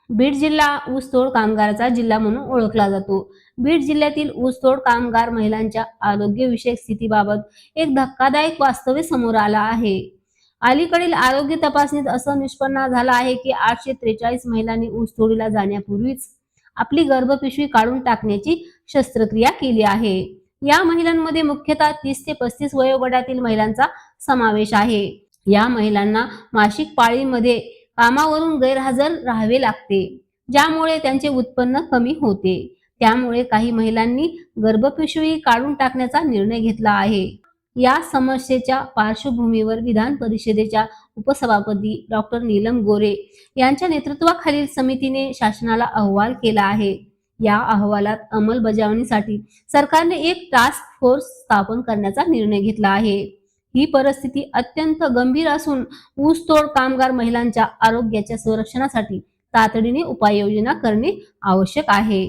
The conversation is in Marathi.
बीड जिल्हा ऊसतोड कामगाराचा जिल्हा म्हणून ओळखला जातो। बीड जिल्ह्यातील ऊसतोड कामगार महिलांच्या आरोग्यविषयक स्थितीबाबत एक धक्कादायक वास्तव समोर आला आहे। अलीकडील आरोग्य तपासणीत असं निष्पन्न झालं आहे की 843 महिलांनी ऊसतोडीला जाण्यापूर्वीच आपली गर्भपिशवी काढून टाकण्याची शस्त्रक्रिया केली आहे। या महिलांमध्ये मुख्यतः 30 ते 35 वयोगटातील महिलांचा समावेश आहे। या महिलांना मासिक पाळीमध्ये कामावरून गैरहजर राहावे लागते, ज्यामुळे त्यांचे उत्पन्न कमी होते। त्यामुळे काही महिलांनी गर्भपिशवी काढून टाकण्याचा निर्णय घेतला आहे। या समस्येच्या पार्श्वभूमीवर विधान परिषदेच्या उपसभापती डॉक्टर नीलम गोरे यांच्या नेतृत्वाखालील समितीने शासनाला अहवाल केला आहे। या अहवालात अंमलबजावणीसाठी सरकारने एक टास्क फोर्स स्थापन करण्याचा निर्णय घेतला आहे। ही परिस्थिती अत्यंत गंभीर असून ऊसतोड कामगार महिलांच्या आरोग्याच्या संरक्षणासाठी तातडीने उपाययोजना करणे आवश्यक आहे।